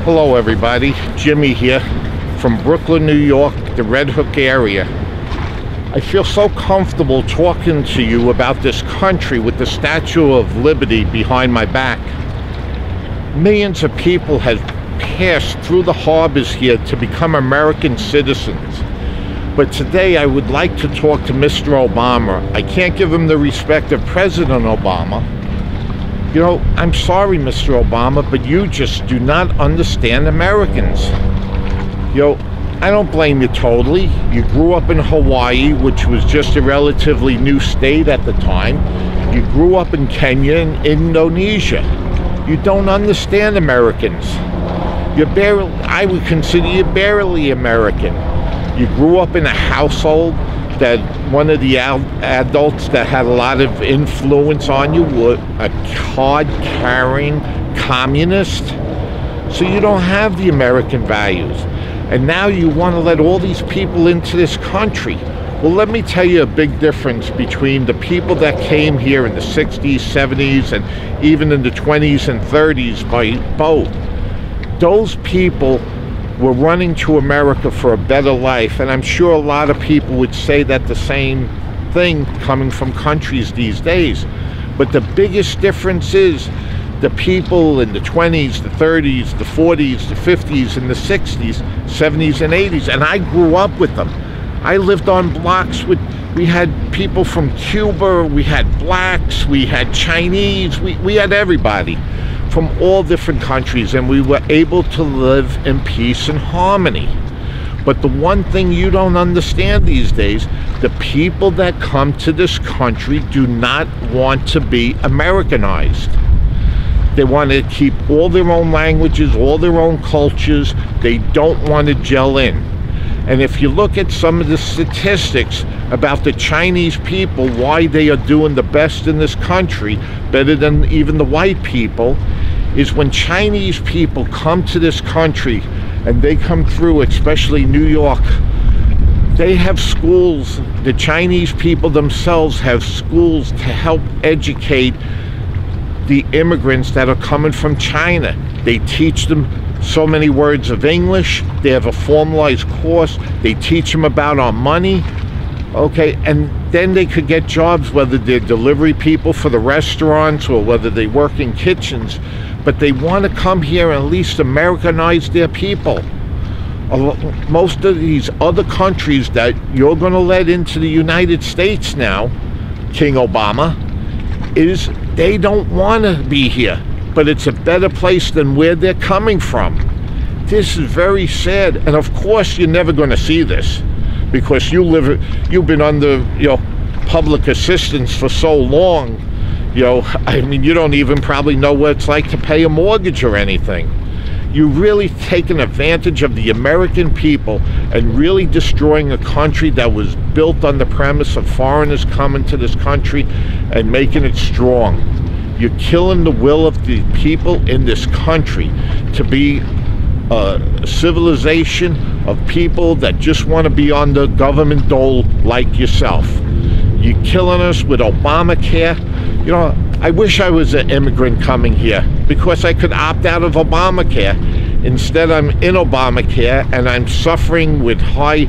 Hello everybody, Jimmy here from Brooklyn, New York, the Red Hook area. I feel so comfortable talking to you about this country with the Statue of Liberty behind my back. Millions of people have passed through the harbors here to become American citizens. But today I would like to talk to Mr. Obama. I can't give him the respect of President Obama. You know, I'm sorry, Mr. Obama, but you just do not understand Americans. You know, I don't blame you totally. You grew up in Hawaii, which was just a relatively new state at the time. You grew up in Kenya and Indonesia. You don't understand Americans. I would consider you barely American. You grew up in a household that one of the adults that had a lot of influence on you were a card-carrying communist. So you don't have the American values. And now you want to let all these people into this country. Well, let me tell you a big difference between the people that came here in the 60s, 70s, and even in the 20s and 30s by boat. Those people were running to America for a better life, and I'm sure a lot of people would say that the same thing coming from countries these days. But the biggest difference is the people in the 20s, the 30s, the 40s, the 50s, and the 60s, 70s, and 80s, and I grew up with them. I lived on blocks we had people from Cuba, we had blacks, we had Chinese, we had everybody from all different countries, and we were able to live in peace and harmony. But the one thing you don't understand these days, the people that come to this country do not want to be Americanized. They want to keep all their own languages, all their own cultures. They don't want to gel in. And if you look at some of the statistics about the Chinese people, why they are doing the best in this country, better than even the white people, is when Chinese people come to this country and they come through, especially New York, they have schools. The Chinese people themselves have schools to help educate the immigrants that are coming from China. They teach them so many words of English. They have a formalized course. They teach them about our money. Okay, and then they could get jobs, whether they're delivery people for the restaurants or whether they work in kitchens. But they want to come here and at least Americanize their people. Most of these other countries that you're going to let into the United States now, King Obama, is they don't want to be here. But it's a better place than where they're coming from. This is very sad. And of course, you're never going to see this because you've been under, public assistance for so long. I mean, you don't even probably know what it's like to pay a mortgage or anything. You're really taking advantage of the American people and really destroying a country that was built on the premise of foreigners coming to this country and making it strong. You're killing the will of the people in this country to be a civilization of people that just want to be on the government dole like yourself. You're killing us with Obamacare. I wish I was an immigrant coming here because I could opt out of Obamacare. Instead, I'm in Obamacare and I'm suffering with high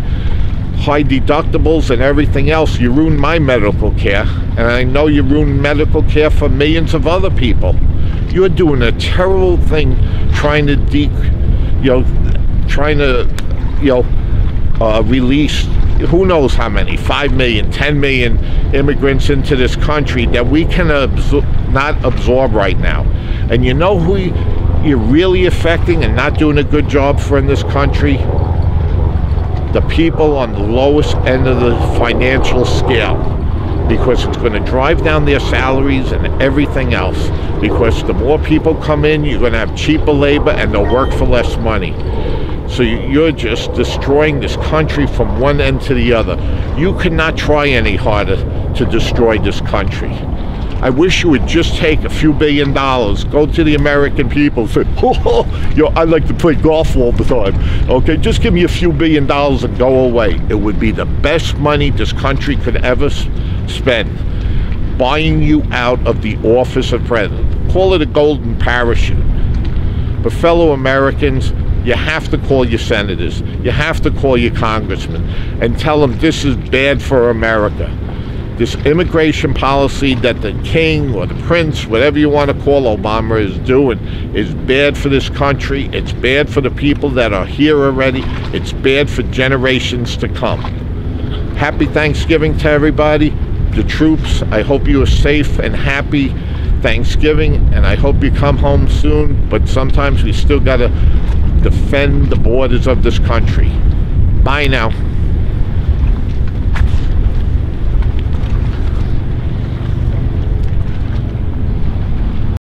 deductibles and everything else. You ruined my medical care, and I know you ruined medical care for millions of other people. You're doing a terrible thing trying to release who knows how many, 5 million, 10 million immigrants into this country that we can not absorb right now. And you know who you're really affecting and not doing a good job for in this country? The people on the lowest end of the financial scale, because it's going to drive down their salaries and everything else. Because the more people come in, you're going to have cheaper labor and they'll work for less money. So you're just destroying this country from one end to the other. You cannot try any harder to destroy this country. I wish you would just take a few $1 billion, go to the American people, say, I like to play golf all the time. Okay, just give me a few $1 billion and go away. It would be the best money this country could ever spend, buying you out of the office of president. Call it a golden parachute. But fellow Americans, you have to call your senators, you have to call your congressmen and tell them this is bad for America. This immigration policy that the king or the prince, whatever you want to call Obama, is doing is bad for this country. It's bad for the people that are here already. It's bad for generations to come. Happy Thanksgiving to everybody. The troops, I hope you are safe and happy Thanksgiving, and I hope you come home soon. But sometimes we still got to defend the borders of this country. Bye now.